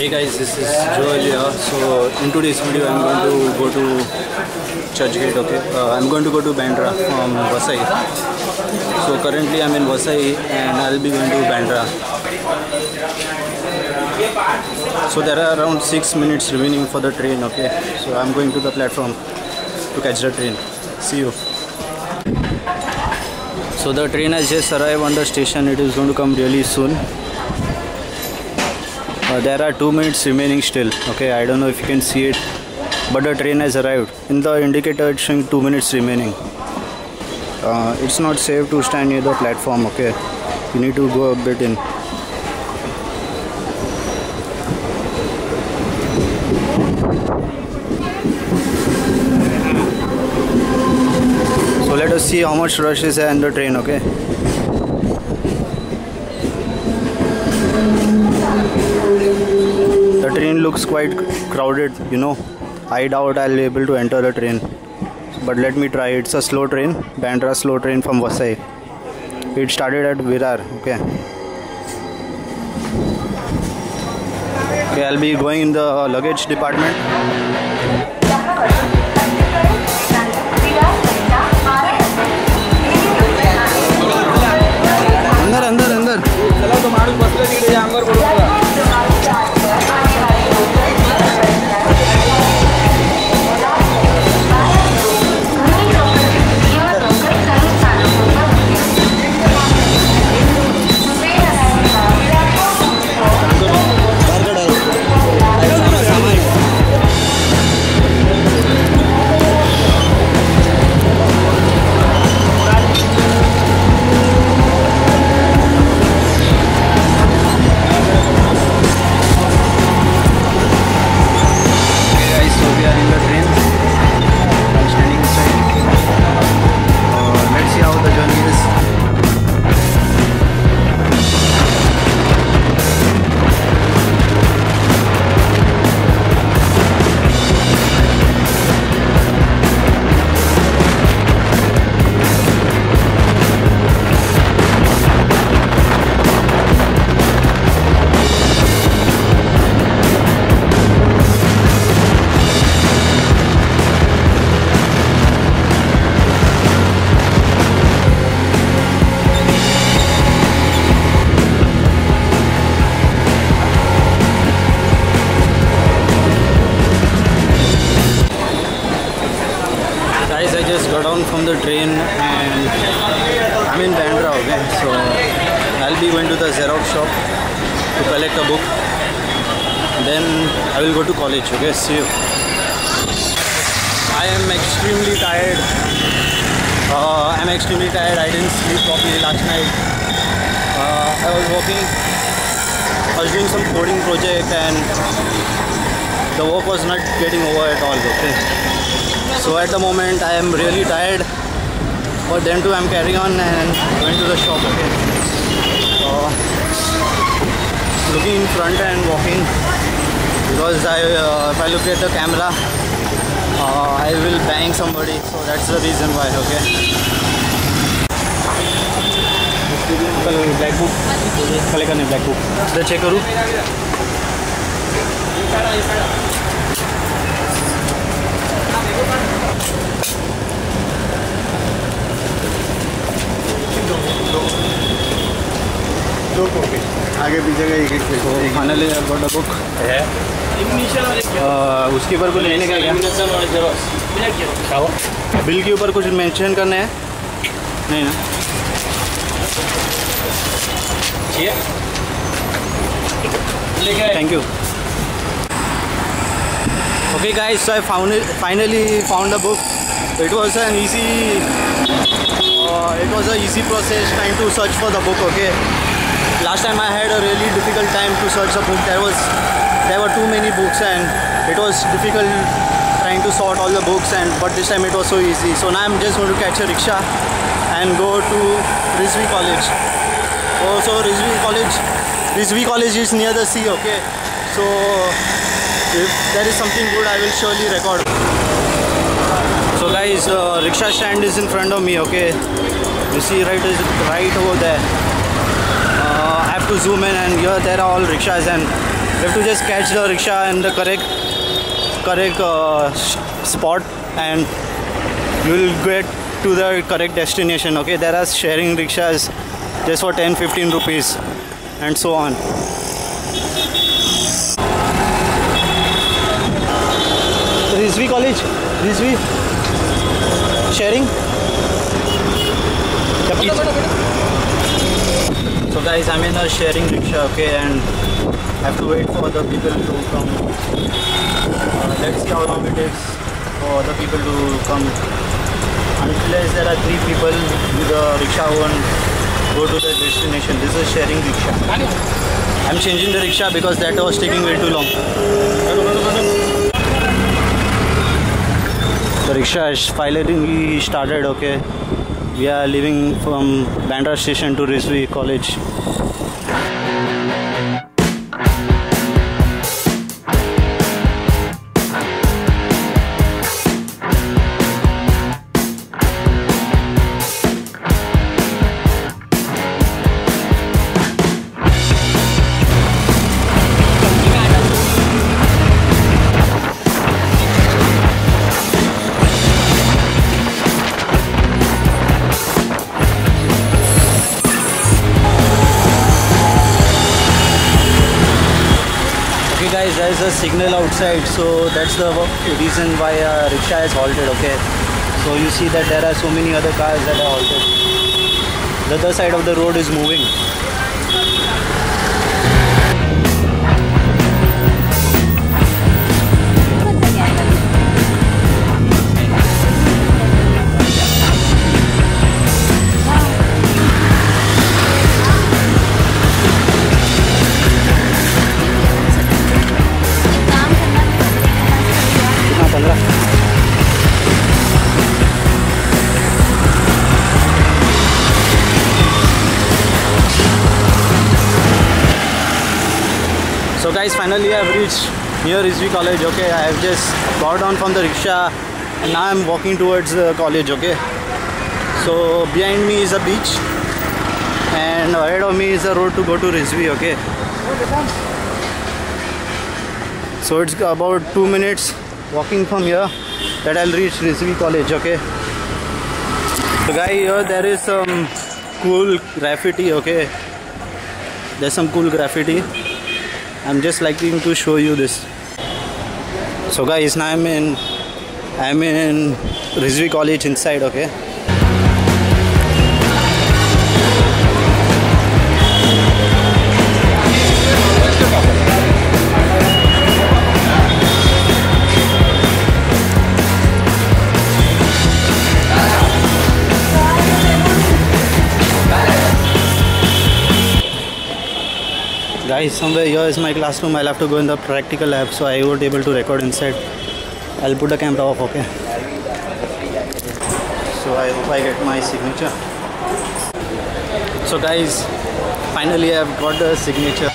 Hey guys, this is Joel here. So in today's video I'm going to go to Churchgate, okay? I'm going to go to Bandra from Vasai. So currently I'm in Vasai and I'll be going to Bandra. So there are around 6 minutes remaining for the train, okay? So I'm going to the platform to catch the train. See you. So the train has just arrived on the station. It is going to come really soon. There are 2 minutes remaining still, okay? I don't know if you can see it, but the train has arrived. In the indicator it's showing 2 minutes remaining. It's not safe to stand near the platform, okay? You need to go a bit in. So let us see how much rush is there in the train, okay? The train looks quite crowded, you know. I doubt I'll be able to enter the train, but let me try. It's a slow train, Bandra slow train from Vasai. It started at Virar, okay. Okay, I'll be going in the luggage department. अंदर चलो तो माणूस बसला तिकडे अंगावर पडून I just got down from the train and I'm in Bandra, okay? So I'll be going to the Xerox shop to collect a book. Then I will go to college, okay? See you. I am extremely tired. I didn't sleep properly last night. I was doing some coding project and the work was not getting over at all, okay? So at the moment I am really tired, but then too I'm carrying on and going to the shop, okay? Looking in front and walking because if I look at the camera I will bang somebody, so that's the reason why, okay? Black book, black book. The check करूँ? आगे पीछे का एक एक finally बड़ा book है उसके ऊपर कुछ लेने का क्या बिल के ऊपर कुछ मेंशन करना है नहीं ना thank you Okay guys, so I finally found a book. It was an easy process trying to search for the book, okay? Last time I had a really difficult time to search a book. There were too many books and it was difficult trying to sort all the books, but this time it was so easy. So now I'm just going to catch a rickshaw and go to Rizvi College. So Rizvi College is near the sea, okay? So if there is something good, I will surely record. So guys, rickshaw stand is in front of me, okay? You see right over there. I have to zoom in, and here there are all rickshaws, and You have to just catch the rickshaw in the correct spot, and you will get to the correct destination. Okay, there are sharing rickshaws just for 10-15 rupees and so on. Rizvi College, Rizvi sharing. So guys, I'm in a sharing rickshaw, okay, and I have to wait for the people to come. Let's see how long it takes for the people to come. Unless there are 3 people with the rickshaw one go to the destination. This is sharing rickshaw. I'm changing the rickshaw because that was taking way too long. The rickshaw is finally started, okay. We are leaving from Bandra station to Rizvi College. Guys, there is a signal outside, so that's the reason why rickshaw is halted, okay. So you see that there are so many other cars that are halted. The other side of the road is moving. So guys, finally I have reached near Rizvi College, okay. I have just got down from the rickshaw and now I am walking towards the college, okay. So behind me is a beach and ahead of me is the road to go to Rizvi, okay. So it's about 2 minutes walking from here that I'll reach Rizvi College, okay. So guys, here there is some cool graffiti, okay. There's some cool graffiti. I'm just liking to show you this. So guys, now I'm in Rizvi College inside, okay. Guys, somewhere here is my classroom. I'll have to go in the practical lab, so I won't be able to record inside. I'll put the camera off, okay. So I hope I get my signature. So guys, finally I've got the signature.